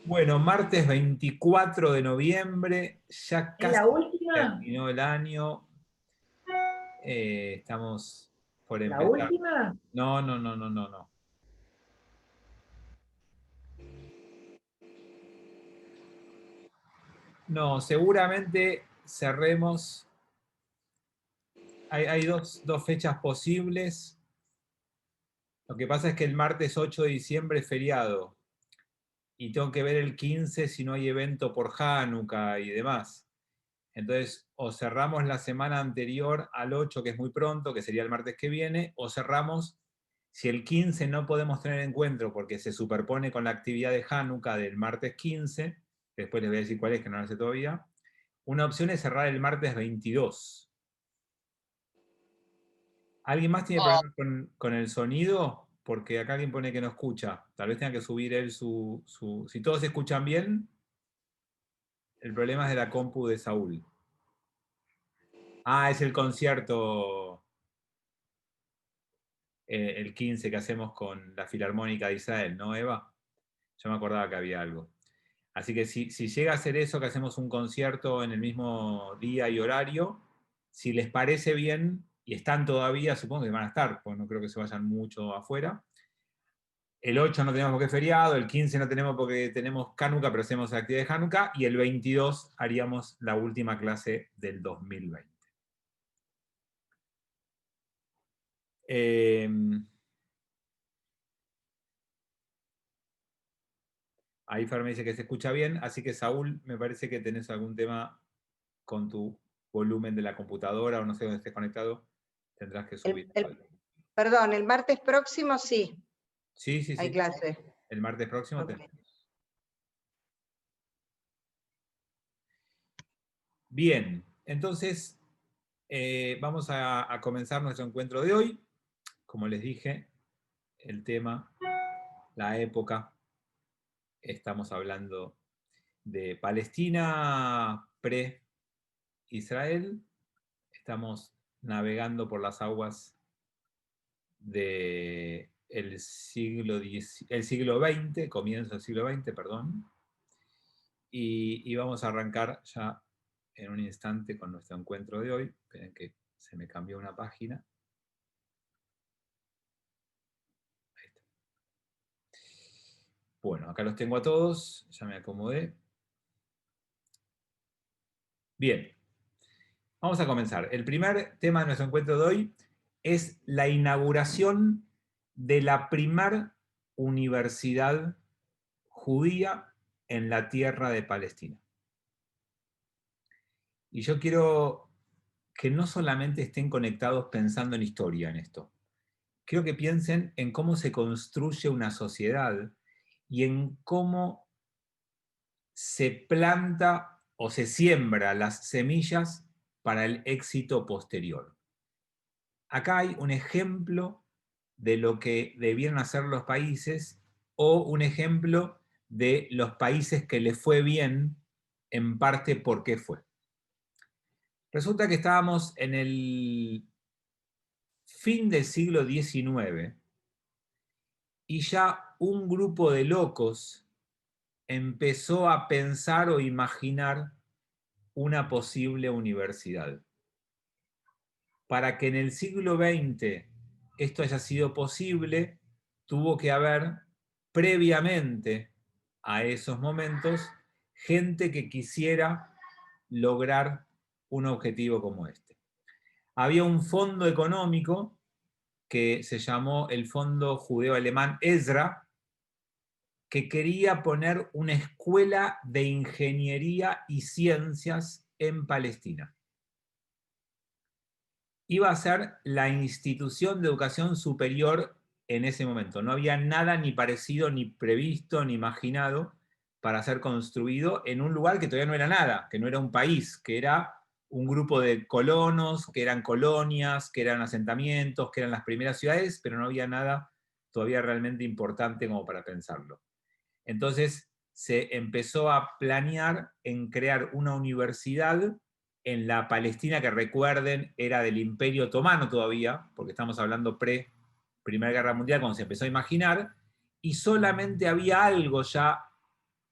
Bueno, martes 24 de noviembre, ya ¿Es casi la última? terminó el año. Estamos por ¿La empezar. última? No, no, no, no, no, no. No, seguramente cerremos. Hay dos fechas posibles. Lo que pasa es que el martes 8 de diciembre es feriado. Y tengo que ver el 15 si no hay evento por Hanukkah y demás. Entonces, o cerramos la semana anterior al 8, que es muy pronto, que sería el martes que viene, o cerramos, si el 15 no podemos tener encuentro porque se superpone con la actividad de Hanukkah del martes 15, después les voy a decir cuál es, que no lo sé todavía. Una opción es cerrar el martes 22. ¿Alguien más tiene problemas con el sonido? Porque acá alguien pone que no escucha. Tal vez tenga que subir él su... Si todos escuchan bien, el problema es de la compu de Saúl. Ah, es el concierto, el 15 que hacemos con la Filarmónica de Israel, ¿no, Eva? Yo me acordaba que había algo. Así que si llega a ser eso, que hacemos un concierto en el mismo día y horario, si les parece bien, y están todavía, supongo que van a estar, pues no creo que se vayan mucho afuera. El 8 no tenemos porque es feriado, el 15 no tenemos porque tenemos Hanukkah, pero hacemos actividad de Hanukkah, y el 22 haríamos la última clase del 2020. Ahí Fer me dice que se escucha bien, así que Saúl, me parece que tenés algún tema con tu volumen de la computadora o no sé dónde estés conectado, tendrás que El, subir. el- perdón, el martes próximo sí, Sí, sí, hay sí. clase. El martes próximo Ok. tenemos. Bien, entonces vamos a comenzar nuestro encuentro de hoy. Como les dije, el tema, la época, estamos hablando de Palestina pre-Israel. Estamos navegando por las aguas del siglo XX, comienzo del siglo XX, perdón, y vamos a arrancar ya en un instante con nuestro encuentro de hoy. Esperen que se me cambió una página. Ahí está. Bueno, acá los tengo a todos, ya me acomodé. Bien, vamos a comenzar. El primer tema de nuestro encuentro de hoy es la inauguración de la primer universidad judía en la tierra de Palestina. Y yo quiero que no solamente estén conectados pensando en historia en esto, quiero que piensen en cómo se construye una sociedad y en cómo se planta o se siembra las semillas para el éxito posterior. Acá hay un ejemplo de lo que debieron hacer los países o un ejemplo de los países que les fue bien, en parte por qué fue. Resulta que estábamos en el fin del siglo XIX y ya un grupo de locos empezó a pensar o imaginar una posible universidad. Para que en el siglo XX esto haya sido posible, tuvo que haber previamente a esos momentos gente que quisiera lograr un objetivo como este. Había un fondo económico que se llamó el Fondo Judeo-Alemán Ezra, que quería poner una escuela de ingeniería y ciencias en Palestina. Iba a ser la institución de educación superior en ese momento. No había nada ni parecido, ni previsto, ni imaginado para ser construido en un lugar que todavía no era nada, que no era un país, que era un grupo de colonos, que eran colonias, que eran asentamientos, que eran las primeras ciudades, pero no había nada todavía realmente importante como para pensarlo. Entonces se empezó a planear en crear una universidad en la Palestina que, recuerden, era del Imperio Otomano todavía, porque estamos hablando pre-Primera Guerra Mundial, cuando se empezó a imaginar, y solamente había algo ya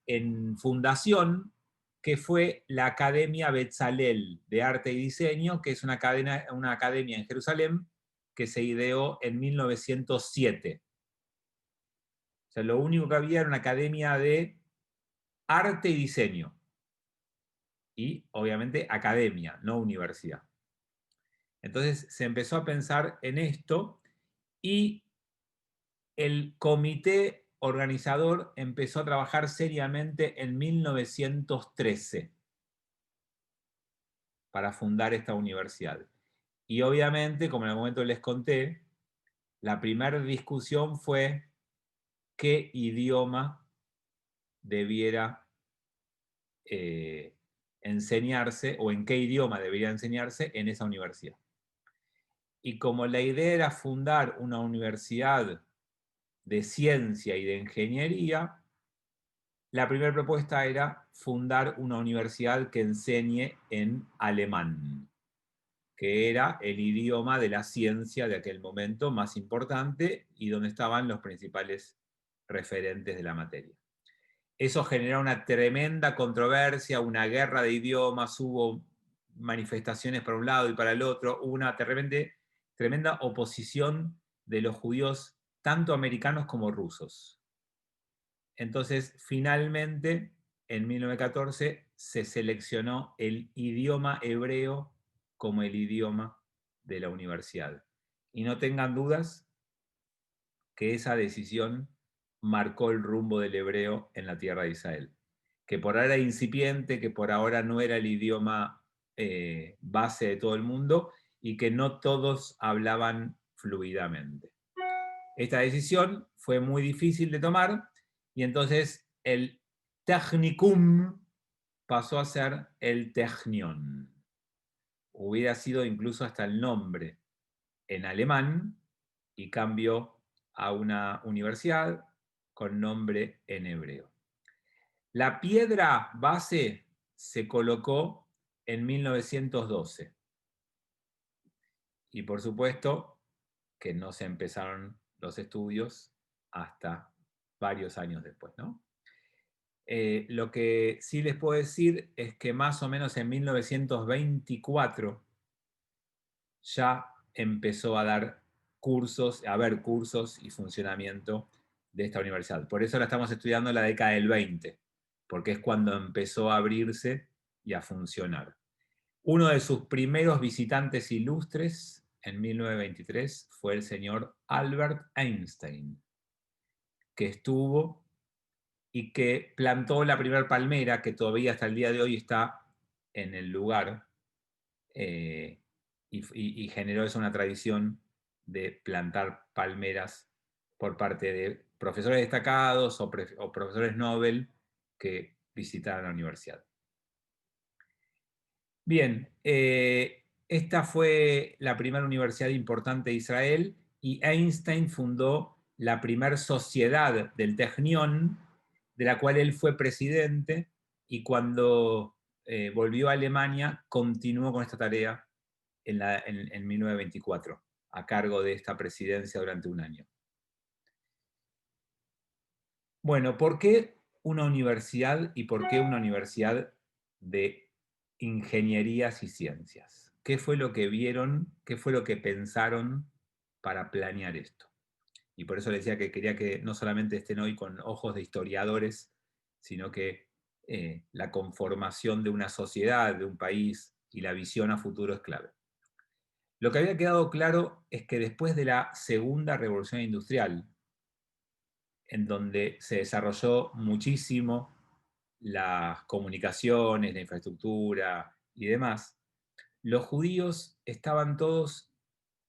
en fundación, que fue la Academia Betzalel de Arte y Diseño, que es una academia en Jerusalén que se ideó en 1907. O sea, lo único que había era una academia de arte y diseño. Y, obviamente, academia, no universidad. Entonces se empezó a pensar en esto y el comité organizador empezó a trabajar seriamente en 1913 para fundar esta universidad. Y obviamente, como en el momento les conté, la primera discusión fue qué idioma debiera enseñarse o en qué idioma debería enseñarse en esa universidad. Y como la idea era fundar una universidad de ciencia y de ingeniería, la primera propuesta era fundar una universidad que enseñe en alemán, que era el idioma de la ciencia de aquel momento más importante y donde estaban los principales referentes de la materia. Eso generó una tremenda controversia, una guerra de idiomas, hubo manifestaciones para un lado y para el otro, hubo una tremenda oposición de los judíos, tanto americanos como rusos. Entonces, finalmente, en 1914, se seleccionó el idioma hebreo como el idioma de la universidad. Y no tengan dudas que esa decisión marcó el rumbo del hebreo en la tierra de Israel. Que por ahora era incipiente, que por ahora no era el idioma base de todo el mundo y que no todos hablaban fluidamente. Esta decisión fue muy difícil de tomar y entonces el Technikum pasó a ser el Technion. Hubiera sido incluso hasta el nombre en alemán y cambió a una universidad con nombre en hebreo. La piedra base se colocó en 1912 y por supuesto que no se empezaron los estudios hasta varios años después, ¿no? Lo que sí les puedo decir es que más o menos en 1924 ya empezó a dar cursos, a haber cursos y funcionamiento de esta universidad. Por eso la estamos estudiando en la década del 20, porque es cuando empezó a abrirse y a funcionar. Uno de sus primeros visitantes ilustres en 1923 fue el señor Albert Einstein, que estuvo y que plantó la primera palmera que todavía hasta el día de hoy está en el lugar y generó eso una tradición de plantar palmeras por parte de profesores destacados o profesores Nobel que visitaron la universidad. Bien, esta fue la primera universidad importante de Israel y Einstein fundó la primera sociedad del Technion, de la cual él fue presidente, y cuando volvió a Alemania continuó con esta tarea en 1924, a cargo de esta presidencia durante un año. Bueno, ¿por qué una universidad y por qué una universidad de ingenierías y ciencias? ¿Qué fue lo que vieron, qué fue lo que pensaron para planear esto? Y por eso les decía que quería que no solamente estén hoy con ojos de historiadores, sino que la conformación de una sociedad, de un país y la visión a futuro es clave. Lo que había quedado claro es que después de la segunda revolución industrial, en donde se desarrolló muchísimo las comunicaciones, la infraestructura y demás, los judíos estaban todos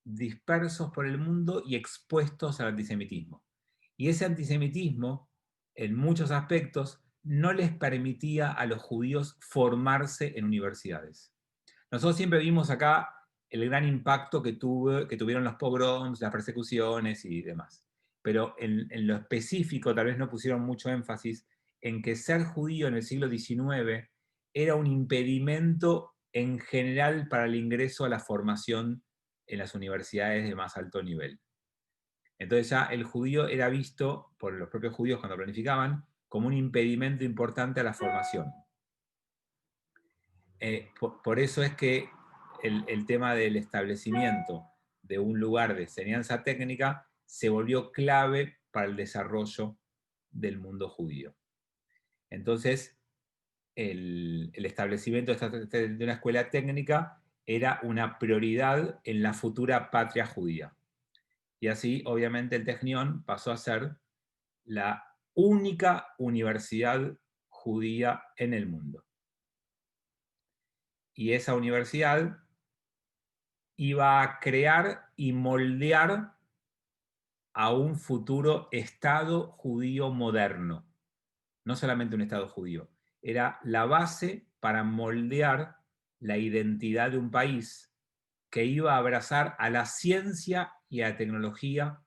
dispersos por el mundo y expuestos al antisemitismo. Y ese antisemitismo, en muchos aspectos, no les permitía a los judíos formarse en universidades. Nosotros siempre vimos acá el gran impacto que tuvieron los pogroms, las persecuciones y demás. Pero en lo específico tal vez no pusieron mucho énfasis en que ser judío en el siglo XIX era un impedimento en general para el ingreso a la formación en las universidades de más alto nivel. Entonces ya el judío era visto por los propios judíos cuando planificaban como un impedimento importante a la formación. Por eso es que el tema del establecimiento de un lugar de enseñanza técnica se volvió clave para el desarrollo del mundo judío. Entonces, el establecimiento de una escuela técnica era una prioridad en la futura patria judía. Y así, obviamente, el Technion pasó a ser la única universidad judía en el mundo. Y esa universidad iba a crear y moldear a un futuro Estado judío moderno. No solamente un Estado judío, era la base para moldear la identidad de un país que iba a abrazar a la ciencia y a la tecnología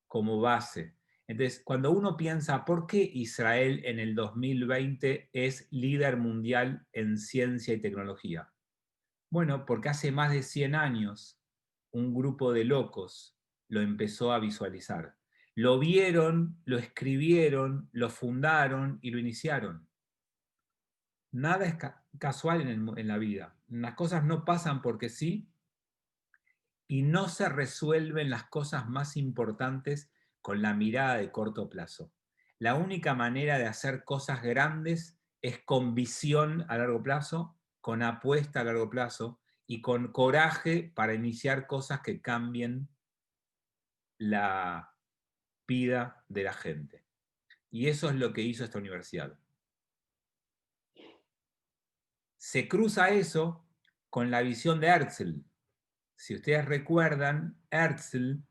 como base. Entonces, cuando uno piensa por qué Israel en el 2020 es líder mundial en ciencia y tecnología, bueno, porque hace más de 100 años un grupo de locos lo empezó a visualizar. Lo vieron, lo escribieron, lo fundaron y lo iniciaron. Nada es casual en la vida. Las cosas no pasan porque sí y no se resuelven las cosas más importantes con la mirada de corto plazo. La única manera de hacer cosas grandes es con visión a largo plazo, con apuesta a largo plazo y con coraje para iniciar cosas que cambien la vida de la gente. Y eso es lo que hizo esta universidad. Se cruza eso con la visión de Herzl. Si ustedes recuerdan, Herzl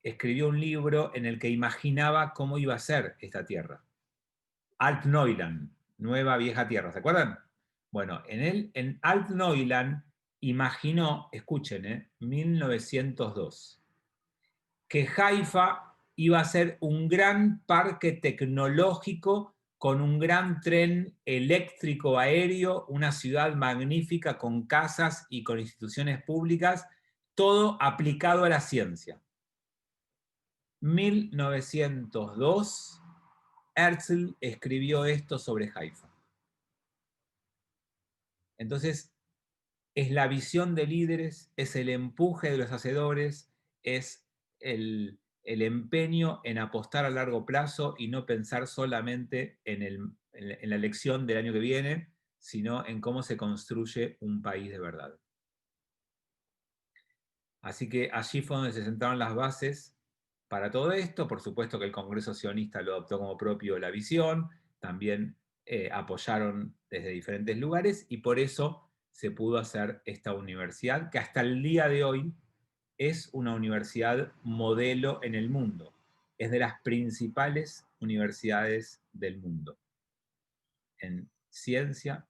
escribió un libro en el que imaginaba cómo iba a ser esta tierra. Alt-Neuland, Nueva Vieja Tierra, ¿se acuerdan? Bueno, en Alt-Neuland imaginó, escuchen, 1902, que Haifa iba a ser un gran parque tecnológico con un gran tren eléctrico aéreo, una ciudad magnífica con casas y con instituciones públicas, todo aplicado a la ciencia. 1902, Herzl escribió esto sobre Haifa. Entonces, es la visión de líderes, es el empuje de los hacedores, es el empeño en apostar a largo plazo y no pensar solamente en la elección del año que viene, sino en cómo se construye un país de verdad. Así que allí fue donde se sentaron las bases para todo esto. Por supuesto que el Congreso Sionista lo adoptó como propio la visión, también apoyaron desde diferentes lugares y por eso se pudo hacer esta universidad, que hasta el día de hoy es una universidad modelo en el mundo. Es de las principales universidades del mundo en ciencia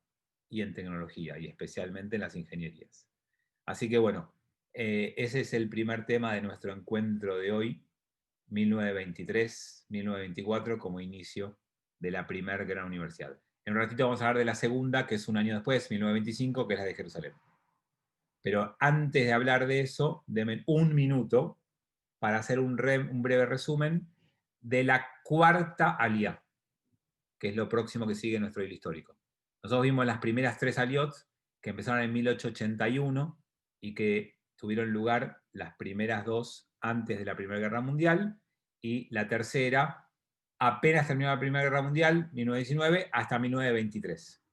y en tecnología, y especialmente en las ingenierías. Así que bueno, ese es el primer tema de nuestro encuentro de hoy, 1923-1924, como inicio de la primera gran universidad. En un ratito vamos a hablar de la segunda, que es un año después, 1925, que es la de Jerusalén. Pero antes de hablar de eso, denme un minuto para hacer un breve resumen de la cuarta aliyá, que es lo próximo que sigue en nuestro hilo histórico. Nosotros vimos las primeras tres aliyot, que empezaron en 1881 y que tuvieron lugar las primeras dos antes de la Primera Guerra Mundial, y la tercera apenas terminó la Primera Guerra Mundial, 1919, hasta 1923.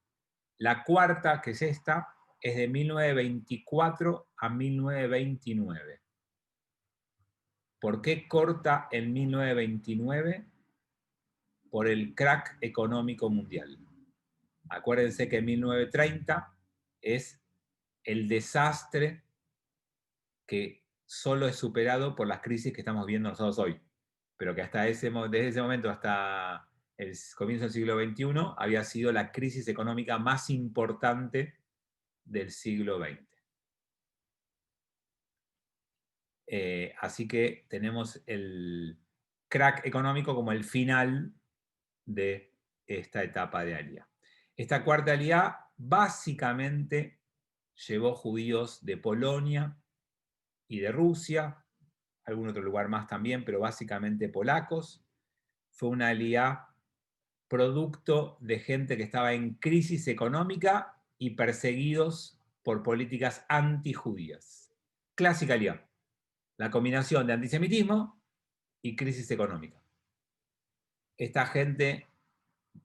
La cuarta, que es esta, es de 1924 a 1929. ¿Por qué corta en 1929? Por el crack económico mundial. Acuérdense que 1930 es el desastre que solo es superado por las crisis que estamos viendo nosotros hoy, pero que desde ese momento hasta el comienzo del siglo XXI había sido la crisis económica más importante del siglo XX. Así que tenemos el crack económico como el final de esta etapa de Aliyá. Esta cuarta Aliyá básicamente llevó judíos de Polonia y de Rusia, algún otro lugar más también, pero básicamente polacos. Fue una Aliyá producto de gente que estaba en crisis económica y perseguidos por políticas antijudías. Clásica Aliyah, la combinación de antisemitismo y crisis económica. Esta gente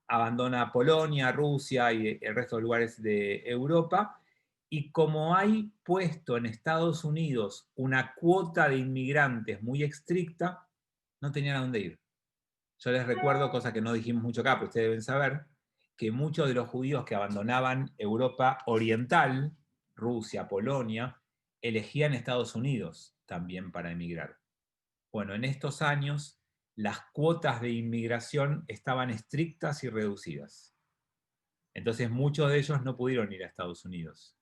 abandona Polonia, Rusia y el resto de lugares de Europa, y como hay puesto en Estados Unidos una cuota de inmigrantes muy estricta, no tenían a dónde ir. Yo les recuerdo, cosa que no dijimos mucho acá, pero ustedes deben saber, que muchos de los judíos que abandonaban Europa Oriental, Rusia, Polonia, elegían Estados Unidos también para emigrar. Bueno, en estos años las cuotas de inmigración estaban estrictas y reducidas. Entonces muchos de ellos no pudieron ir a Estados Unidos.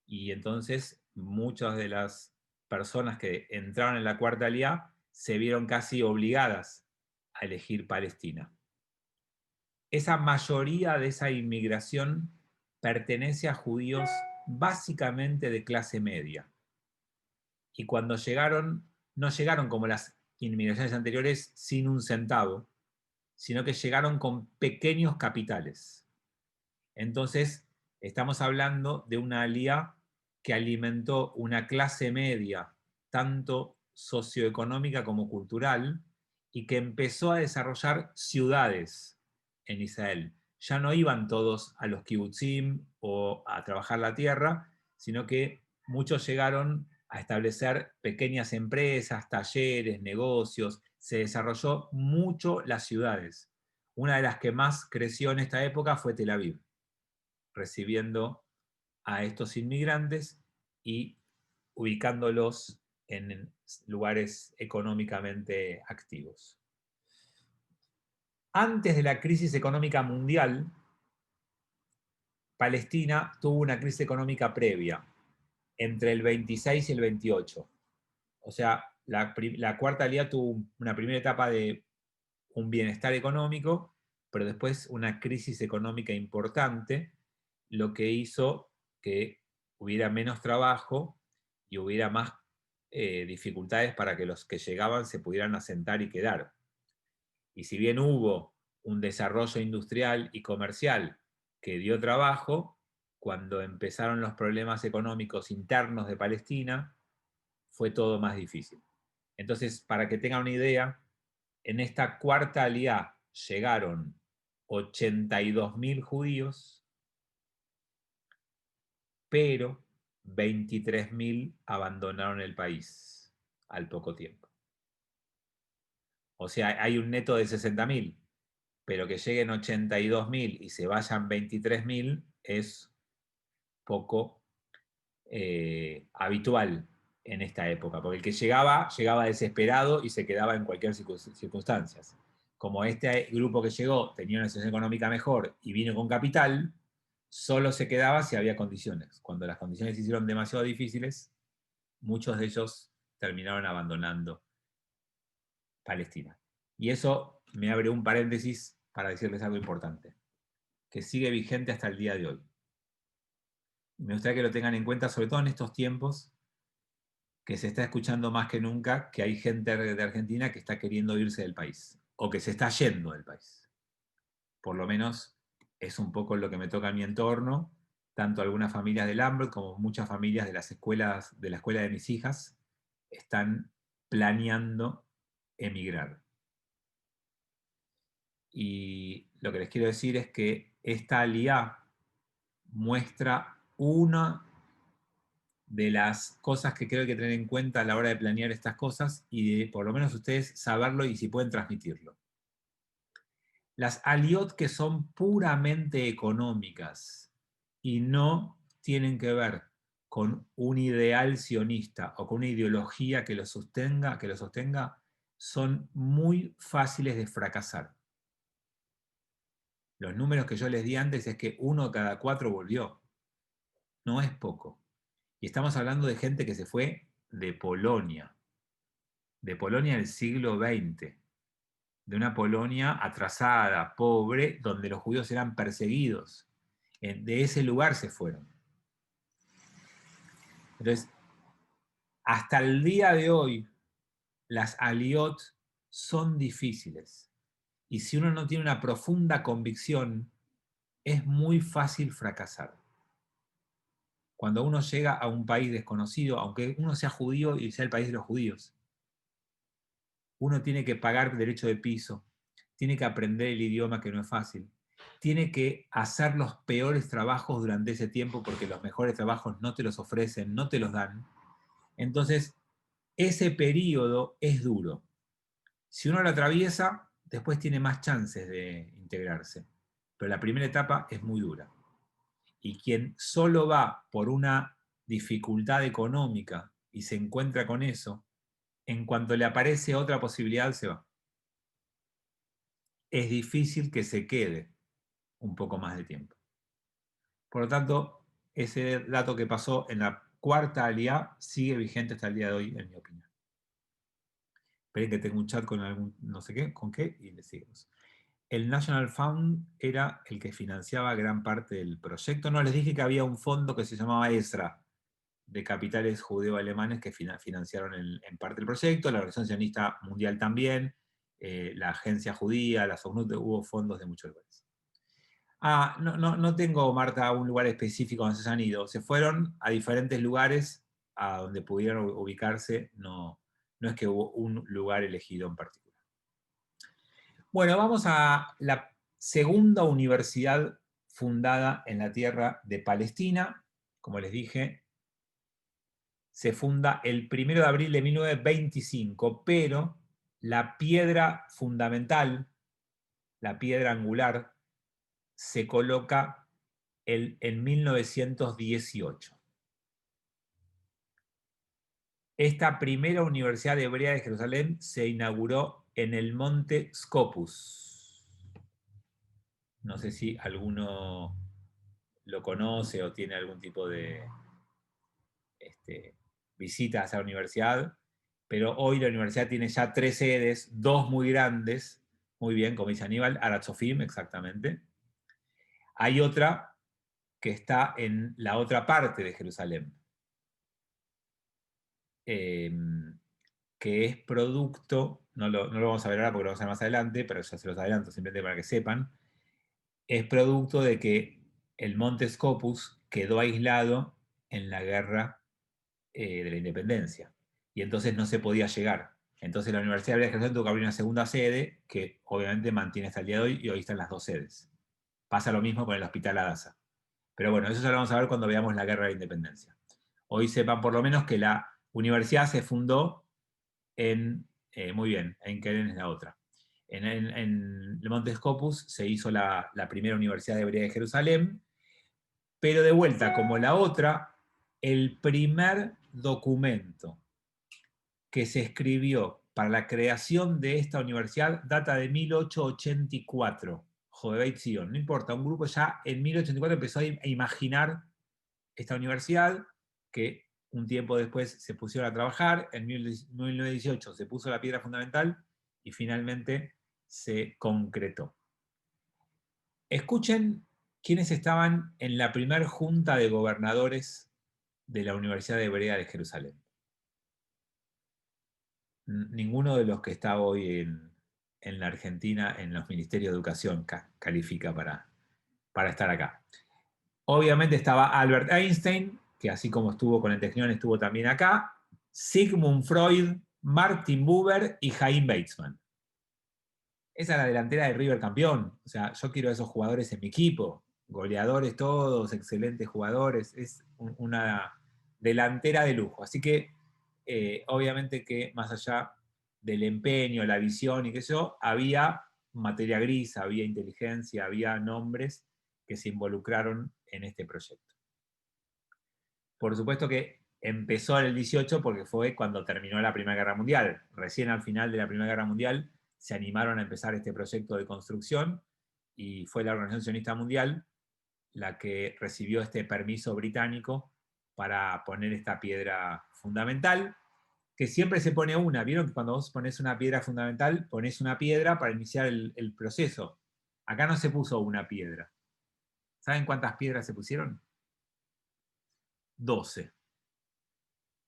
Y entonces muchas de las personas que entraron en la Cuarta Aliyá se vieron casi obligadas a elegir Palestina. Esa mayoría de esa inmigración pertenece a judíos básicamente de clase media. Y cuando llegaron, no llegaron como las inmigraciones anteriores sin un centavo, sino que llegaron con pequeños capitales. Entonces, estamos hablando de una aliyá que alimentó una clase media, tanto socioeconómica como cultural, y que empezó a desarrollar ciudades en Israel. Ya no iban todos a los kibutzim o a trabajar la tierra, sino que muchos llegaron a establecer pequeñas empresas, talleres, negocios. Se desarrolló mucho las ciudades. Una de las que más creció en esta época fue Tel Aviv, recibiendo a estos inmigrantes y ubicándolos en lugares económicamente activos. Antes de la crisis económica mundial, Palestina tuvo una crisis económica previa, entre el 26 y el 28. O sea, la Cuarta Aliyá tuvo una primera etapa de un bienestar económico, pero después una crisis económica importante, lo que hizo que hubiera menos trabajo y hubiera más dificultades para que los que llegaban se pudieran asentar y quedar. Y si bien hubo un desarrollo industrial y comercial que dio trabajo, cuando empezaron los problemas económicos internos de Palestina, fue todo más difícil. Entonces, para que tengan una idea, en esta Cuarta Aliyá llegaron 82.000 judíos, pero 23.000 abandonaron el país al poco tiempo. O sea, hay un neto de 60.000, pero que lleguen 82.000 y se vayan 23.000 es poco habitual en esta época, porque el que llegaba desesperado y se quedaba en cualquier circunstancia. Como este grupo que llegó tenía una situación económica mejor y vino con capital, solo se quedaba si había condiciones. Cuando las condiciones se hicieron demasiado difíciles, muchos de ellos terminaron abandonando Palestina. Y eso me abre un paréntesis para decirles algo importante, que sigue vigente hasta el día de hoy. Me gustaría que lo tengan en cuenta, sobre todo en estos tiempos, que se está escuchando más que nunca que hay gente de Argentina que está queriendo irse del país, o que se está yendo del país. Por lo menos es un poco lo que me toca en mi entorno, tanto algunas familias del Lambert como muchas familias de las escuelas, de la escuela de mis hijas, están planeando emigrar. Y lo que les quiero decir es que esta aliyá muestra una de las cosas que creo que hay que tener en cuenta a la hora de planear estas cosas y de por lo menos ustedes saberlo y si pueden transmitirlo. Las aliyot que son puramente económicas y no tienen que ver con un ideal sionista o con una ideología que lo sostenga, son muy fáciles de fracasar. Los números que yo les di antes es que 1 de cada 4 volvió. No es poco. Y estamos hablando de gente que se fue de Polonia del siglo XX, de una Polonia atrasada, pobre, donde los judíos eran perseguidos. De ese lugar se fueron. Entonces, hasta el día de hoy, las aliyot son difíciles. Y si uno no tiene una profunda convicción, es muy fácil fracasar. Cuando uno llega a un país desconocido, aunque uno sea judío y sea el país de los judíos, uno tiene que pagar derecho de piso, tiene que aprender el idioma, que no es fácil, tiene que hacer los peores trabajos durante ese tiempo porque los mejores trabajos no te los ofrecen, no te los dan. Entonces, ese periodo es duro. Si uno lo atraviesa, después tiene más chances de integrarse. Pero la primera etapa es muy dura. Y quien solo va por una dificultad económica y se encuentra con eso, en cuanto le aparece otra posibilidad, se va. Es difícil que se quede un poco más de tiempo. Por lo tanto, ese dato que pasó en la cuarta aliá sigue vigente hasta el día de hoy, en mi opinión. Esperen que tengo un chat con algún no sé qué, con qué, y le seguimos. El National Fund era el que financiaba gran parte del proyecto. No, les dije que había un fondo que se llamaba ESRA, de capitales judeo-alemanes que financiaron en parte el proyecto, la Organización Sionista Mundial también, la Agencia Judía, la SOCNUT, hubo fondos de muchos lugares. No tengo, Marta, un lugar específico donde se han ido. Se fueron a diferentes lugares a donde pudieron ubicarse. No es que hubo un lugar elegido en particular. Bueno, vamos a la segunda universidad fundada en la tierra de Palestina. Como les dije, se funda el 1 de abril de 1925, pero la piedra fundamental, la piedra angular, se coloca en 1918. Esta primera Universidad Hebrea de Jerusalén se inauguró en el monte Scopus. No sé si alguno lo conoce o tiene algún tipo de visita a esa universidad, pero hoy la universidad tiene ya 3 sedes, 2 muy grandes, muy bien, como dice Aníbal, Aratzofim, exactamente. Hay otra que está en la otra parte de Jerusalén, que es producto, no lo vamos a ver ahora porque lo vamos a ver más adelante, pero ya se los adelanto simplemente para que sepan, es producto de que el monte Scopus quedó aislado en la guerra de la independencia, y entonces no se podía llegar. Entonces la Universidad Hebrea de Jerusalén tuvo que abrir una segunda sede, que obviamente mantiene hasta el día de hoy, y hoy están las 2 sedes. Pasa lo mismo con el Hospital Adasa. Pero bueno, eso ya lo vamos a ver cuando veamos la guerra de la independencia. Hoy sepan por lo menos que la universidad se fundó muy bien, en Keren es la otra. En el Monte Scopus se hizo la primera Universidad Hebrea de Jerusalén, pero de vuelta, como la otra, el primer documento que se escribió para la creación de esta universidad data de 1884. Jodebeit Zion, no importa, un grupo ya en 1884 empezó a imaginar esta universidad, que un tiempo después se pusieron a trabajar, en 1918 se puso la piedra fundamental y finalmente se concretó. Escuchen quiénes estaban en la primera junta de gobernadores de la Universidad Hebrea de Jerusalén. Ninguno de los que está hoy en la Argentina en los ministerios de educación califica para estar acá. Obviamente estaba Albert Einstein, que así como estuvo con el Technion, estuvo también acá, Sigmund Freud, Martin Buber y Chaim Weizmann. Esa es la delantera de River campeón. O sea, yo quiero a esos jugadores en mi equipo. Goleadores todos, excelentes jugadores. Es una delantera de lujo. Así que, obviamente que más allá del empeño, la visión y qué sé yo, había materia gris, había inteligencia, había nombres que se involucraron en este proyecto. Por supuesto que empezó en el 18 porque fue cuando terminó la Primera Guerra Mundial. Recién al final de la Primera Guerra Mundial se animaron a empezar este proyecto de construcción y fue la Organización Sionista Mundial la que recibió este permiso británico para poner esta piedra fundamental, que siempre se pone una. ¿Vieron que cuando vos pones una piedra fundamental, pones una piedra para iniciar el proceso? Acá no se puso una piedra. ¿Saben cuántas piedras se pusieron? 12.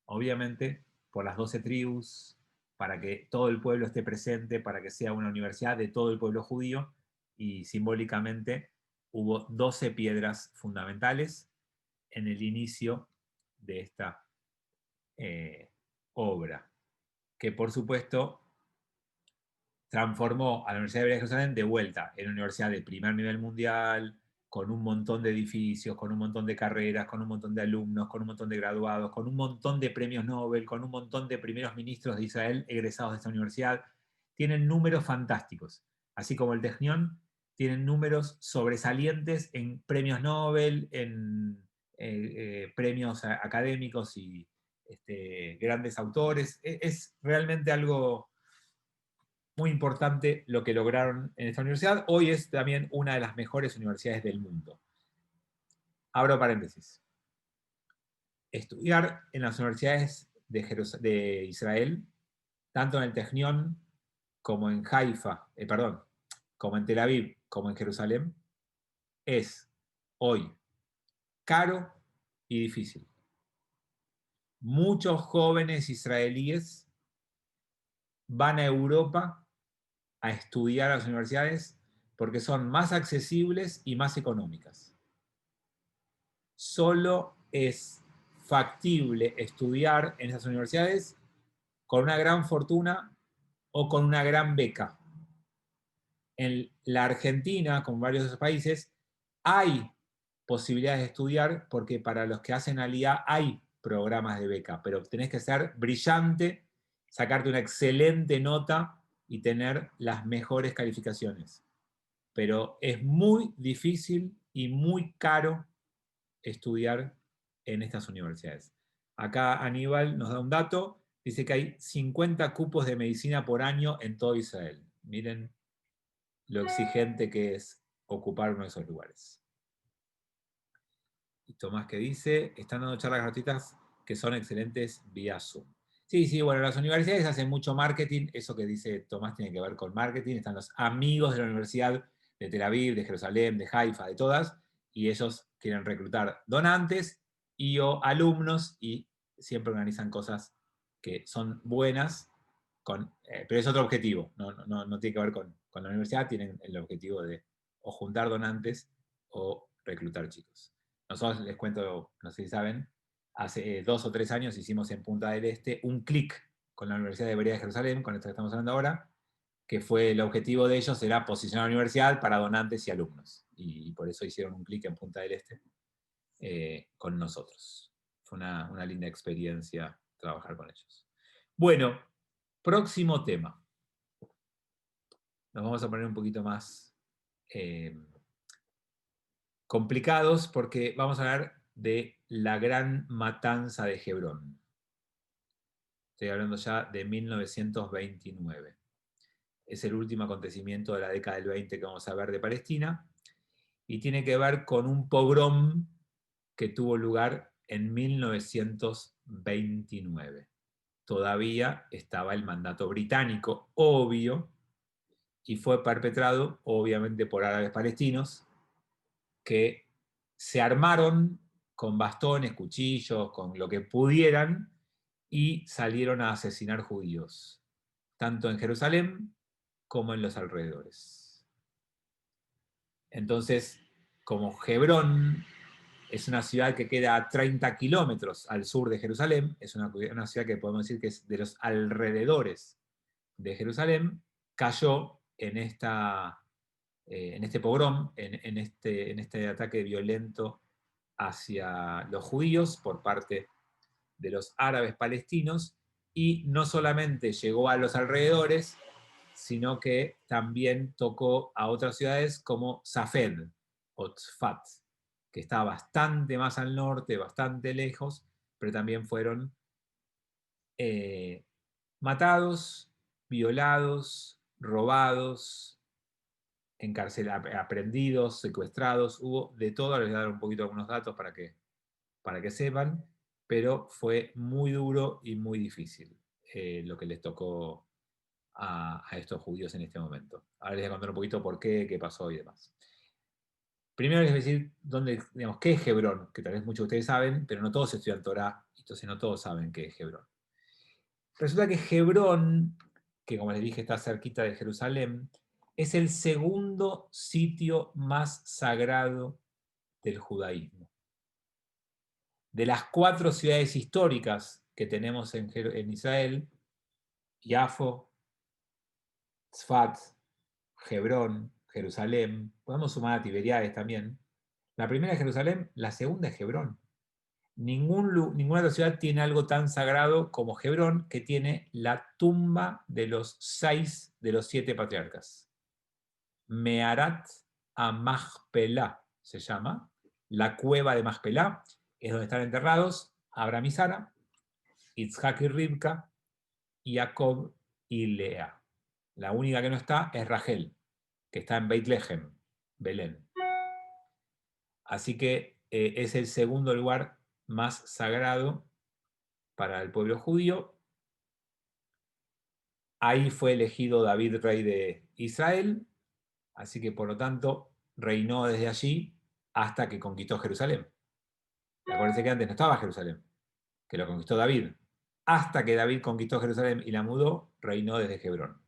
Obviamente, por las 12 tribus, para que todo el pueblo esté presente, para que sea una universidad de todo el pueblo judío, y simbólicamente hubo 12 piedras fundamentales en el inicio de esta obra, que por supuesto transformó a la Universidad Hebrea de Jerusalén de vuelta en una universidad de primer nivel mundial, con un montón de edificios, con un montón de carreras, con un montón de alumnos, con un montón de graduados, con un montón de premios Nobel, con un montón de primeros ministros de Israel egresados de esta universidad. Tienen números fantásticos, así como el Technion, tienen números sobresalientes en premios Nobel, en premios académicos y grandes autores. Es realmente algo muy importante lo que lograron en esta universidad. Hoy es también una de las mejores universidades del mundo. Abro paréntesis. Estudiar en las universidades de Israel, tanto en el Technion como en Haifa, como en Tel Aviv, como en Jerusalén, es hoy caro y difícil. Muchos jóvenes israelíes van a Europa a estudiar a las universidades porque son más accesibles y más económicas. Solo es factible estudiar en esas universidades con una gran fortuna o con una gran beca. En la Argentina, como varios de esos países, hay posibilidades de estudiar porque para los que hacen aliyá hay programas de beca, pero tenés que ser brillante, sacarte una excelente nota y tener las mejores calificaciones. Pero es muy difícil y muy caro estudiar en estas universidades. Acá Aníbal nos da un dato, dice que hay 50 cupos de medicina por año en todo Israel. Miren lo exigente que es ocupar uno de esos lugares. Y Tomás que dice, están dando charlas gratuitas que son excelentes vía Zoom. Sí, sí, bueno, las universidades hacen mucho marketing, eso que dice Tomás tiene que ver con marketing, están los amigos de la Universidad de Tel Aviv, de Jerusalén, de Haifa, de todas, y ellos quieren reclutar donantes y o alumnos y siempre organizan cosas que son buenas, pero es otro objetivo, no tiene que ver con la universidad, tienen el objetivo de o juntar donantes o reclutar chicos. Nosotros les cuento, no sé si saben, hace 2 o 3 años hicimos en Punta del Este un clic con la Universidad de Hebrea de Jerusalén, con esto que estamos hablando ahora, que fue el objetivo de ellos era posicionar a la universidad para donantes y alumnos. Y por eso hicieron un clic en Punta del Este con nosotros. Fue una linda experiencia trabajar con ellos. Bueno, próximo tema. Nos vamos a poner un poquito más complicados porque vamos a hablar de la gran matanza de Hebrón. Estoy hablando ya de 1929. Es el último acontecimiento de la década del 20 que vamos a ver de Palestina y tiene que ver con un pogrom que tuvo lugar en 1929. Todavía estaba el mandato británico, obvio, y fue perpetrado obviamente por árabes palestinos que se armaron con bastones, cuchillos, con lo que pudieran y salieron a asesinar judíos, tanto en Jerusalén como en los alrededores. Entonces, como Hebrón es una ciudad que queda a 30 kilómetros al sur de Jerusalén, es una ciudad que podemos decir que es de los alrededores de Jerusalén, cayó en este pogrom, en este ataque violento hacia los judíos por parte de los árabes palestinos, y no solamente llegó a los alrededores, sino que también tocó a otras ciudades como Safed o Tzfat, que está bastante más al norte, bastante lejos, pero también fueron matados, violados, robados, aprendidos, secuestrados, hubo de todo. Les voy a dar un poquito algunos datos para que sepan, pero fue muy duro y muy difícil lo que les tocó a estos judíos en este momento. Ahora les voy a contar un poquito por qué pasó y demás. Primero les voy a decir qué es Hebrón, que tal vez muchos de ustedes saben, pero no todos estudian Torah, entonces no todos saben qué es Hebrón. Resulta que Hebrón, que como les dije está cerquita de Jerusalén, es el segundo sitio más sagrado del judaísmo. De las 4 ciudades históricas que tenemos en Israel, Yafo, Tzfat, Hebrón, Jerusalén, podemos sumar a Tiberíades también. La primera es Jerusalén, la segunda es Hebrón. Ninguna otra ciudad tiene algo tan sagrado como Hebrón, que tiene la tumba de los 6 de los 7 patriarcas. Meharat Amachpelah se llama, la cueva de Machpelah, es donde están enterrados Abraham y Sara, Itzhak y Rivka, Jacob y Lea. La única que no está es Rachel, que está en Beit Lehem, Belén. Así que es el segundo lugar más sagrado para el pueblo judío. Ahí fue elegido David, rey de Israel, así que por lo tanto reinó desde allí hasta que conquistó Jerusalén. Acuérdense que antes no estaba Jerusalén, que lo conquistó David. Hasta que David conquistó Jerusalén y la mudó, reinó desde Hebrón.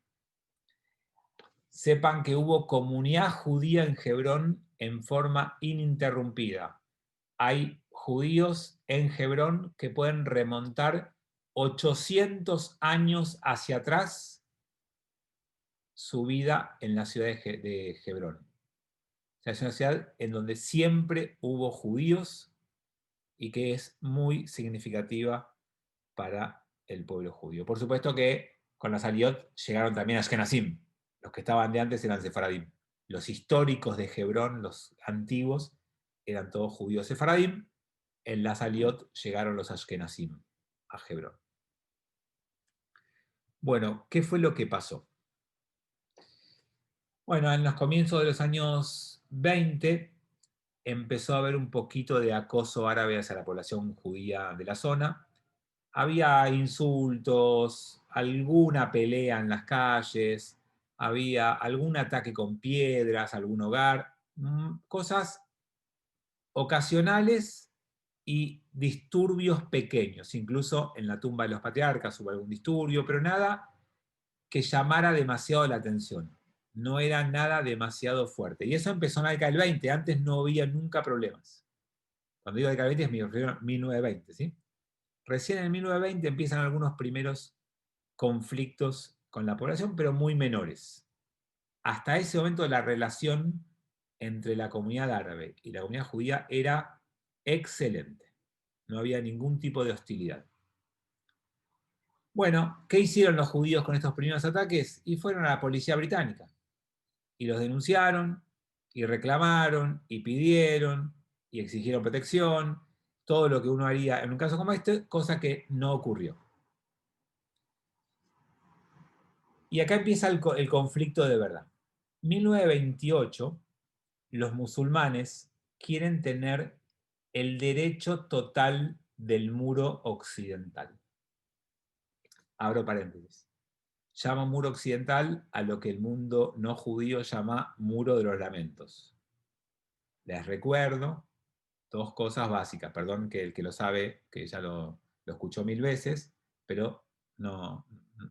Sepan que hubo comunidad judía en Hebrón en forma ininterrumpida. Hay judíos en Hebrón que pueden remontar 800 años hacia atrás su vida en la ciudad de Hebrón. O sea, es una ciudad en donde siempre hubo judíos y que es muy significativa para el pueblo judío. Por supuesto que con las Aliot llegaron también Ashkenazim. Los que estaban de antes eran sefaradim. Los históricos de Hebrón, los antiguos, eran todos judíos sefaradim. En las Aliot llegaron los Ashkenazim a Hebrón. Bueno, ¿qué fue lo que pasó? Bueno, en los comienzos de los años 20 empezó a haber un poquito de acoso árabe hacia la población judía de la zona. Había insultos, alguna pelea en las calles, había algún ataque con piedras, algún hogar, cosas ocasionales y disturbios pequeños. Incluso en la tumba de los patriarcas hubo algún disturbio, pero nada que llamara demasiado la atención. No era nada demasiado fuerte. Y eso empezó en la década del 20. Antes no había nunca problemas. Cuando digo década del 20 me refiero a 1920, ¿sí? Recién en 1920 empiezan algunos primeros conflictos con la población, pero muy menores. Hasta ese momento la relación entre la comunidad árabe y la comunidad judía era excelente. No había ningún tipo de hostilidad. Bueno, ¿qué hicieron los judíos con estos primeros ataques? Y fueron a la policía británica. Y los denunciaron, y reclamaron, y pidieron, y exigieron protección. Todo lo que uno haría en un caso como este, cosa que no ocurrió. Y acá empieza el conflicto de verdad. 1928, los musulmanes quieren tener el derecho total del muro occidental. Abro paréntesis. Llama muro occidental a lo que el mundo no judío llama muro de los lamentos. Les recuerdo 2 cosas básicas. Perdón que el que lo sabe, que ya lo escuchó 1000 veces, pero no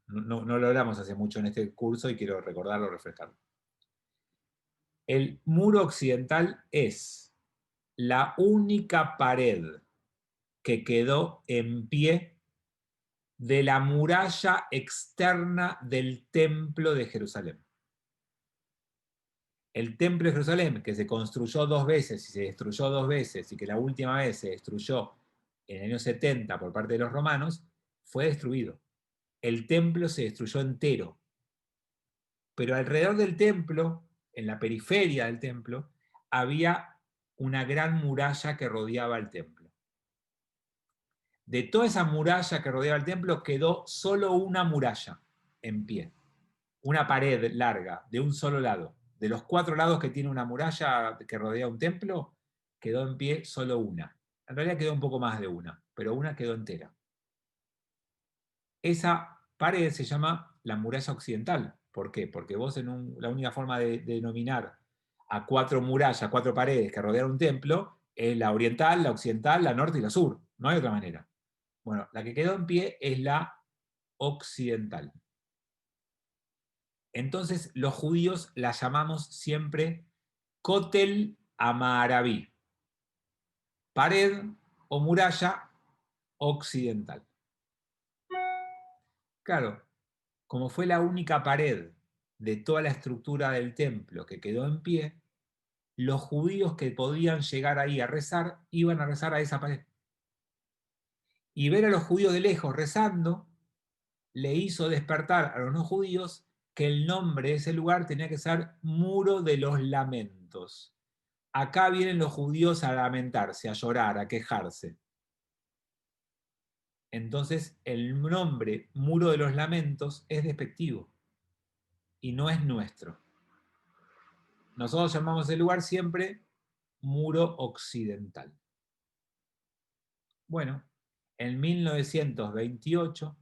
lo hablamos hace mucho en este curso y quiero recordarlo, refrescarlo. El muro occidental es la única pared que quedó en pie de la muralla externa del Templo de Jerusalén. El Templo de Jerusalén, que se construyó 2 veces y se destruyó 2 veces, y que la última vez se destruyó en el año 70 por parte de los romanos, fue destruido. El templo se destruyó entero. Pero alrededor del templo, en la periferia del templo, había una gran muralla que rodeaba el templo. De toda esa muralla que rodeaba el templo quedó solo una muralla en pie. Una pared larga de un solo lado. De los 4 lados que tiene una muralla que rodea un templo, quedó en pie solo una. En realidad quedó un poco más de una, pero una quedó entera. Esa pared se llama la muralla occidental. ¿Por qué? Porque vos la única forma de denominar a 4 murallas, 4 paredes que rodean un templo, es la oriental, la occidental, la norte y la sur. No hay otra manera. Bueno, la que quedó en pie es la occidental. Entonces los judíos la llamamos siempre Kotel Amaraví, pared o muralla occidental. Claro, como fue la única pared de toda la estructura del templo que quedó en pie, los judíos que podían llegar ahí a rezar, iban a rezar a esa pared. Y ver a los judíos de lejos rezando, le hizo despertar a los no judíos que el nombre de ese lugar tenía que ser Muro de los Lamentos. Acá vienen los judíos a lamentarse, a llorar, a quejarse. Entonces el nombre Muro de los Lamentos es despectivo y no es nuestro. Nosotros llamamos el lugar siempre Muro Occidental. Bueno, en 1928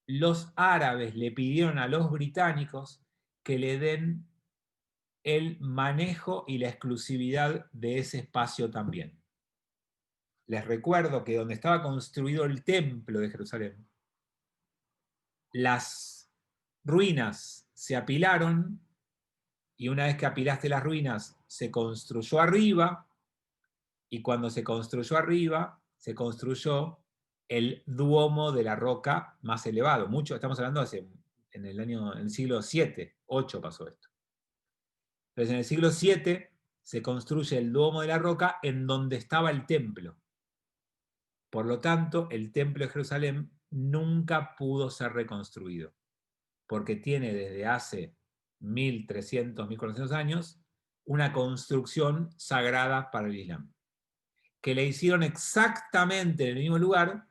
los árabes le pidieron a los británicos que le den el manejo y la exclusividad de ese espacio también. Les recuerdo que donde estaba construido el templo de Jerusalén, las ruinas se apilaron y una vez que apilaste las ruinas se construyó arriba y cuando se construyó arriba se construyó el Duomo de la Roca más elevado. Mucho, estamos hablando en el siglo VII, VIII pasó esto. Entonces en el siglo VII se construye el Duomo de la Roca en donde estaba el templo. Por lo tanto, el templo de Jerusalén nunca pudo ser reconstruido, porque tiene desde hace 1300, 1400 años una construcción sagrada para el Islam, que le hicieron exactamente en el mismo lugar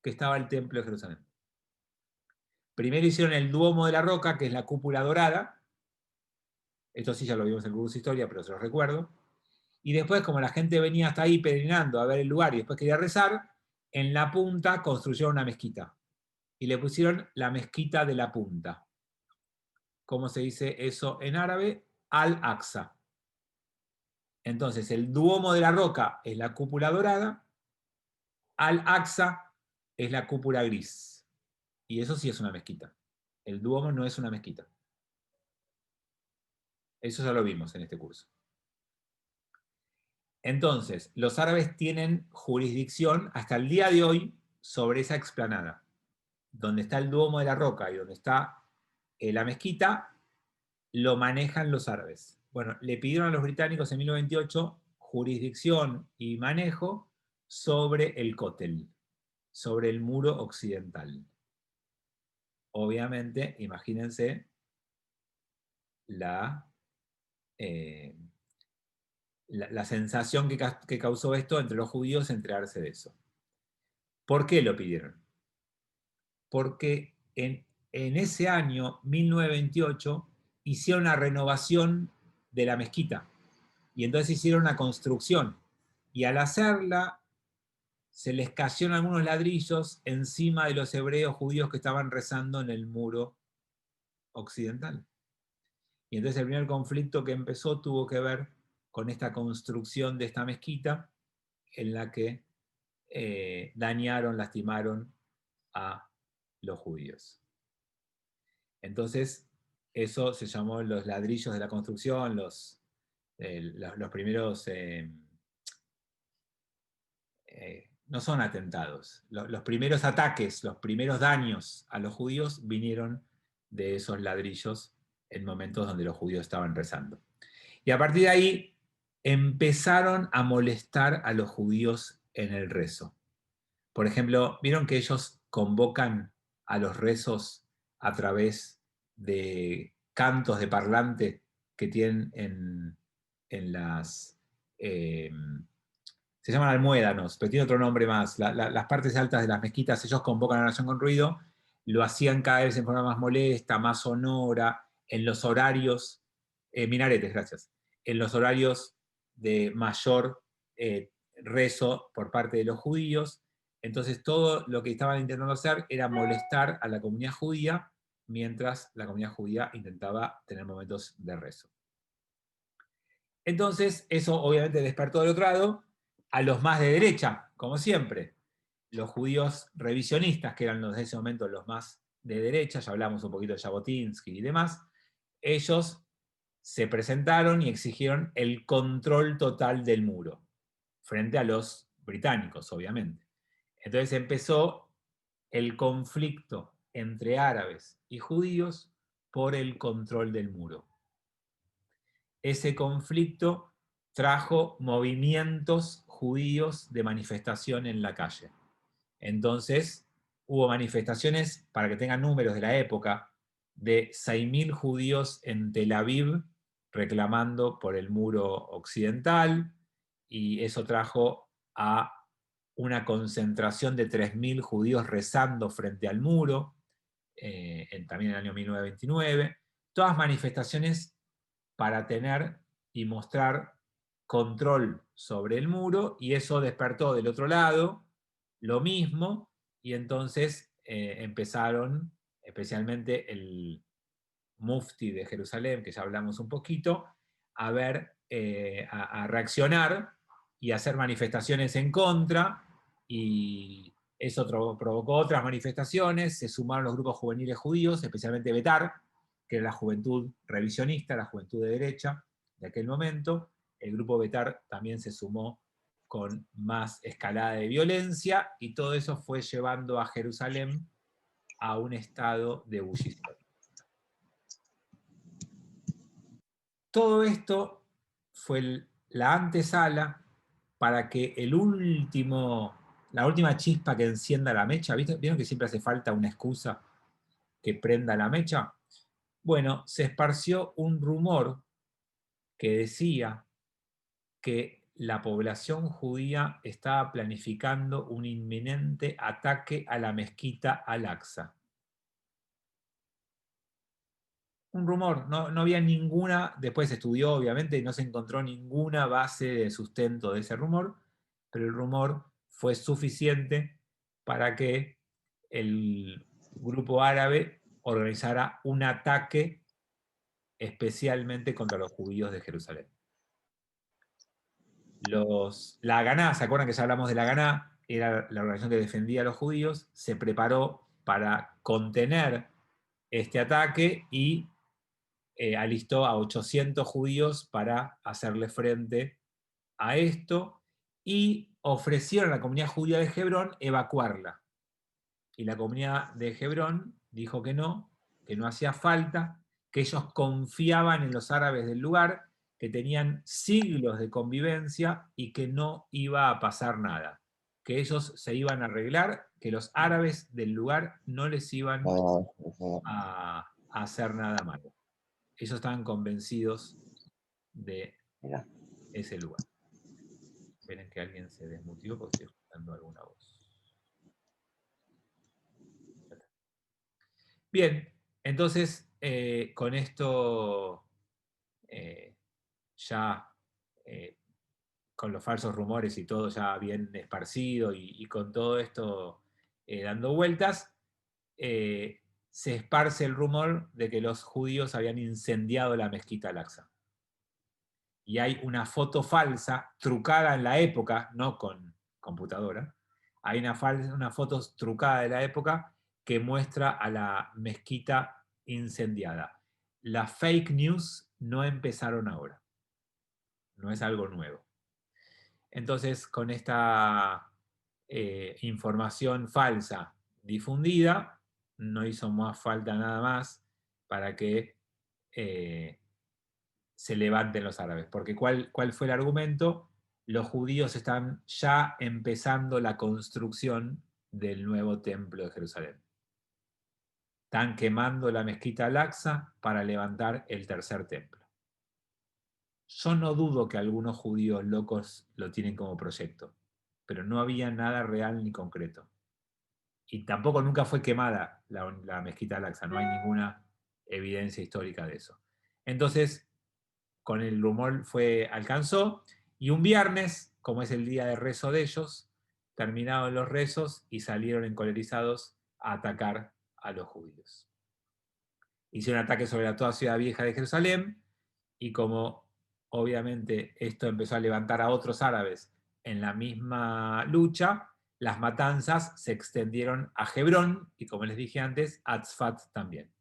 que estaba el templo de Jerusalén. Primero hicieron el Duomo de la Roca, que es la cúpula dorada. Esto sí ya lo vimos en el curso de historia, pero se los recuerdo. Y después, como la gente venía hasta ahí peregrinando a ver el lugar y después quería rezar, en la punta construyeron una mezquita. Y le pusieron la mezquita de la punta. ¿Cómo se dice eso en árabe? Al-Aqsa. Entonces, el Duomo de la Roca es la cúpula dorada, Al-Aqsa es la cúpula gris. Y eso sí es una mezquita. El Duomo no es una mezquita. Eso ya lo vimos en este curso. Entonces, los árabes tienen jurisdicción hasta el día de hoy sobre esa explanada. Donde está el Duomo de la Roca y donde está la mezquita, lo manejan los árabes. Bueno, le pidieron a los británicos en 1928 jurisdicción y manejo sobre el Kotel, sobre el muro occidental. Obviamente, imagínense la sensación que causó esto entre los judíos enterarse de eso. ¿Por qué lo pidieron? Porque en ese año, 1928, hicieron una renovación de la mezquita. Y entonces hicieron una construcción. Y al hacerla, se les cayeron algunos ladrillos encima de los hebreos judíos que estaban rezando en el muro occidental. Y entonces el primer conflicto que empezó tuvo que ver con esta construcción de esta mezquita en la que dañaron, lastimaron a los judíos. Entonces, eso se llamó los ladrillos de la construcción, los primeros, no son atentados, los primeros ataques, los primeros daños a los judíos vinieron de esos ladrillos en momentos donde los judíos estaban rezando. Y a partir de ahí empezaron a molestar a los judíos en el rezo. Por ejemplo, ¿vieron que ellos convocan a los rezos a través de cantos de parlante que tienen en las... se llaman almuédanos, pero tiene otro nombre más. Las partes altas de las mezquitas, ellos convocan a la oración con ruido, lo hacían cada vez en forma más molesta, más sonora, en los horarios, minaretes, gracias, en los horarios de mayor rezo por parte de los judíos. Entonces todo lo que estaban intentando hacer era molestar a la comunidad judía mientras la comunidad judía intentaba tener momentos de rezo. Entonces eso obviamente despertó del otro lado a los más de derecha, como siempre. Los judíos revisionistas, que eran de ese momento los más de derecha, ya hablamos un poquito de Jabotinsky y demás, ellos se presentaron y exigieron el control total del muro, frente a los británicos, obviamente. Entonces empezó el conflicto entre árabes y judíos por el control del muro. Ese conflicto trajo movimientos judíos de manifestación en la calle. Entonces, hubo manifestaciones, para que tengan números de la época, de 6.000 judíos en Tel Aviv reclamando por el muro occidental, y eso trajo a una concentración de 3.000 judíos rezando frente al muro, también en el año 1929. Todas manifestaciones para tener y mostrar control sobre el muro, y eso despertó del otro lado lo mismo, y entonces empezaron, especialmente el mufti de Jerusalén, que ya hablamos un poquito, a ver, a reaccionar y hacer manifestaciones en contra, y eso provocó otras manifestaciones. Se sumaron los grupos juveniles judíos, especialmente Betar, que era la juventud revisionista, la juventud de derecha de aquel momento. El grupo Betar también se sumó con más escalada de violencia, y todo eso fue llevando a Jerusalén a un estado de ebullición. Todo esto fue la antesala para que la última chispa que encienda la mecha. ¿Vieron que siempre hace falta una excusa que prenda la mecha? Bueno, se esparció un rumor que decía que la población judía estaba planificando un inminente ataque a la mezquita Al-Aqsa. Un rumor, no había ninguna, después se estudió obviamente y no se encontró ninguna base de sustento de ese rumor, pero el rumor fue suficiente para que el grupo árabe organizara un ataque especialmente contra los judíos de Jerusalén. La Haganá, ¿se acuerdan que ya hablamos de la Haganá? Era la organización que defendía a los judíos, se preparó para contener este ataque y alistó a 800 judíos para hacerle frente a esto, y ofrecieron a la comunidad judía de Hebrón evacuarla. Y la comunidad de Hebrón dijo que no hacía falta, que ellos confiaban en los árabes del lugar, que tenían siglos de convivencia y que no iba a pasar nada, que ellos se iban a arreglar, que los árabes del lugar no les iban a hacer nada malo. Ellos estaban convencidos de ese lugar. Esperen que alguien se desmutió porque estoy escuchando alguna voz. Bien, entonces con esto ya con los falsos rumores y todo ya bien esparcido, y con todo esto dando vueltas, se esparce el rumor de que los judíos habían incendiado la mezquita Al-Aqsa. Y hay una foto falsa, trucada en la época, no con computadora, hay una foto trucada de la época que muestra a la mezquita incendiada. Las fake news no empezaron ahora, no es algo nuevo. Entonces, con esta información falsa difundida, no hizo más falta nada más para que se levanten los árabes. Porque ¿cuál fue el argumento? Los judíos están ya empezando la construcción del nuevo templo de Jerusalén. Están quemando la mezquita Al-Aqsa para levantar el tercer templo. Yo no dudo que algunos judíos locos lo tienen como proyecto, pero no había nada real ni concreto. Y tampoco nunca fue quemada la mezquita Al-Aqsa, no hay ninguna evidencia histórica de eso. Entonces, con el rumor alcanzó, y un viernes, como es el día de rezo de ellos, terminaron los rezos y salieron encolerizados a atacar a los judíos. Hicieron ataques sobre toda ciudad vieja de Jerusalén, y como obviamente esto empezó a levantar a otros árabes en la misma lucha, las matanzas se extendieron a Hebrón y, como les dije antes, a Tzfat también.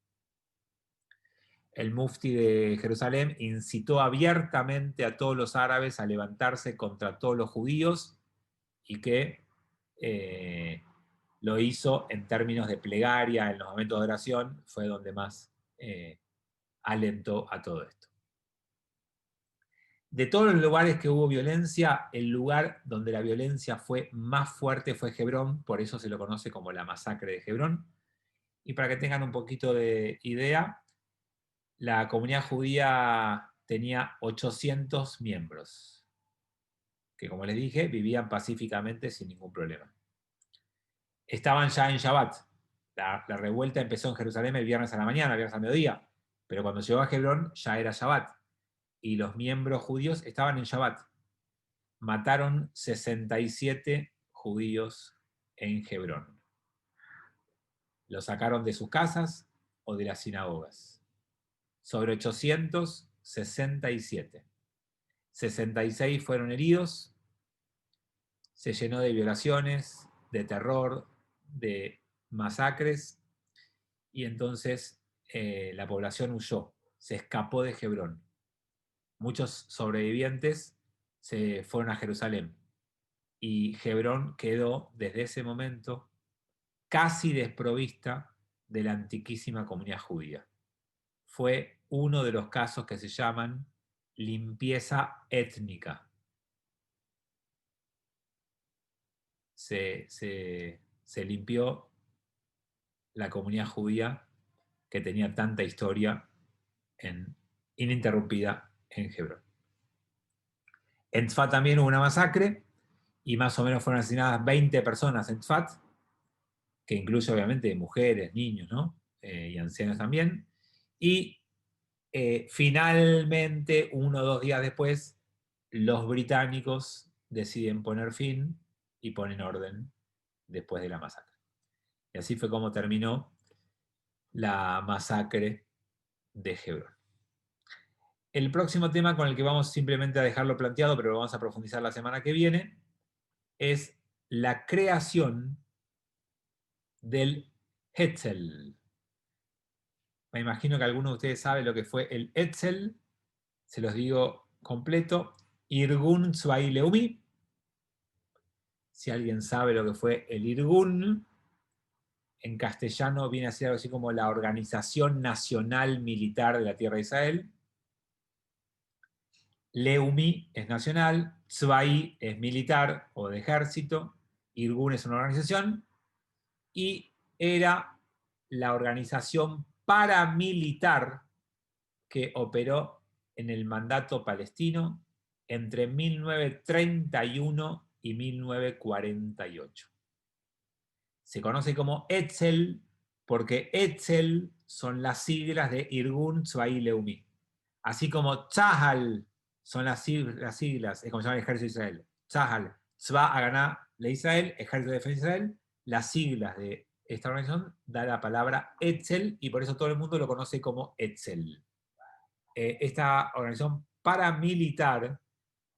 El mufti de Jerusalén incitó abiertamente a todos los árabes a levantarse contra todos los judíos y que lo hizo en términos de plegaria, en los momentos de oración, fue donde más alentó a todo esto. De todos los lugares que hubo violencia, el lugar donde la violencia fue más fuerte fue Hebrón, por eso se lo conoce como la masacre de Hebrón. Y para que tengan un poquito de idea, la comunidad judía tenía 800 miembros, que como les dije, vivían pacíficamente sin ningún problema. Estaban ya en Shabbat. La revuelta empezó en Jerusalén el viernes a la mañana, el viernes al mediodía, pero cuando llegó a Hebrón ya era Shabbat. Y los miembros judíos estaban en Shabbat. Mataron 67 judíos en Hebrón. Los sacaron de sus casas o de las sinagogas. Sobre 867. 66 fueron heridos. Se llenó de violaciones, de terror, de masacres. Y entonces la población huyó. Se escapó de Hebrón. Muchos sobrevivientes se fueron a Jerusalén y Hebrón quedó desde ese momento casi desprovista de la antiquísima comunidad judía. Fue uno de los casos que se llaman limpieza étnica. Se limpió la comunidad judía que tenía tanta historia ininterrumpida en Hebrón. En Tzfat también hubo una masacre y más o menos fueron asesinadas 20 personas en Tzfat, que incluye obviamente mujeres, niños, ¿no? Y ancianos también. Y finalmente, 1 o 2 días después, los británicos deciden poner fin y ponen orden después de la masacre. Y así fue como terminó la masacre de Hebrón. El próximo tema con el que vamos simplemente a dejarlo planteado, pero lo vamos a profundizar la semana que viene, es la creación del Hetzel. Me imagino que alguno de ustedes sabe lo que fue el Hetzel. Se los digo completo. Irgun Tzvai Leumi. Si alguien sabe lo que fue el Irgun, en castellano viene a ser algo así como la Organización Nacional Militar de la Tierra de Israel. Leumi es nacional, Tzvai es militar o de ejército, Irgun es una organización, y era la organización paramilitar que operó en el mandato palestino entre 1931 y 1948. Se conoce como Etzel porque Etzel son las siglas de Irgun Tzvai Leumi. Así como Tzahal son las siglas, es como se llama el ejército de Israel. Tzahal, Tzva Haganá de Israel, ejército de defensa de Israel. Las siglas de esta organización da la palabra Etzel y por eso todo el mundo lo conoce como Etzel. Esta organización paramilitar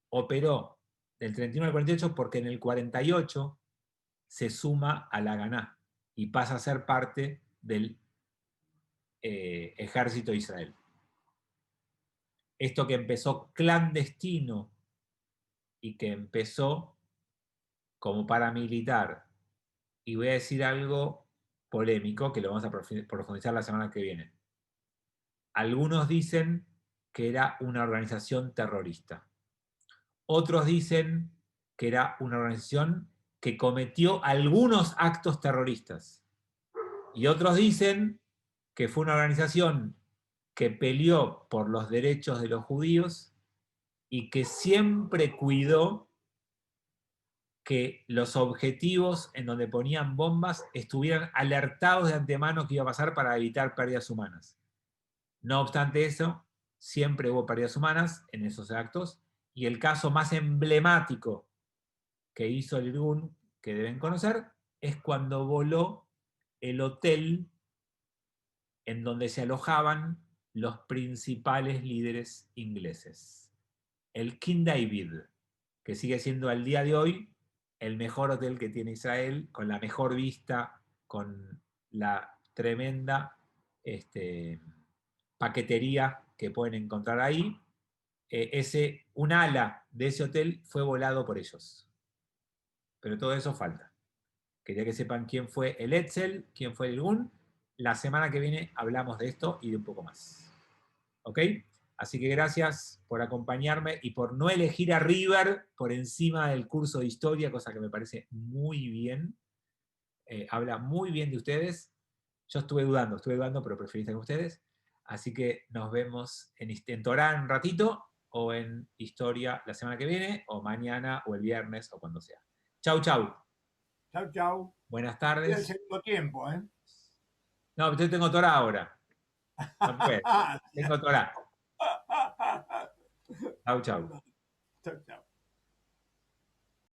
operó del 31 al 48 porque en el 48 se suma a la Haganá y pasa a ser parte del ejército de Israel. Esto que empezó clandestino y que empezó como paramilitar, y voy a decir algo polémico que lo vamos a profundizar la semana que viene. Algunos dicen que era una organización terrorista. Otros dicen que era una organización que cometió algunos actos terroristas. Y otros dicen que fue una organización que peleó por los derechos de los judíos y que siempre cuidó que los objetivos en donde ponían bombas estuvieran alertados de antemano que iba a pasar para evitar pérdidas humanas. No obstante eso, siempre hubo pérdidas humanas en esos actos, y el caso más emblemático que hizo el Irgun, que deben conocer, es cuando voló el hotel en donde se alojaban los principales líderes ingleses. El King David, que sigue siendo al día de hoy el mejor hotel que tiene Israel, con la mejor vista, con la tremenda paquetería que pueden encontrar ahí. Un ala de ese hotel fue volado por ellos. Pero todo eso falta. Quería que sepan quién fue el Etzel, quién fue el Irgun. La semana que viene hablamos de esto y de un poco más. ¿Ok? Así que gracias por acompañarme y por no elegir a River por encima del curso de historia, cosa que me parece muy bien. Habla muy bien de ustedes. Yo estuve dudando, pero preferí estar con ustedes. Así que nos vemos en Torá en un ratito, o en Historia la semana que viene, o mañana, o el viernes, o cuando sea. Chau, chau. Chau, chau. Buenas Y el tardes. segundo tiempo, ¿eh? No, yo tengo Torá ahora. No puedo. Tengo Torá. Chau, chau. Chau, chau.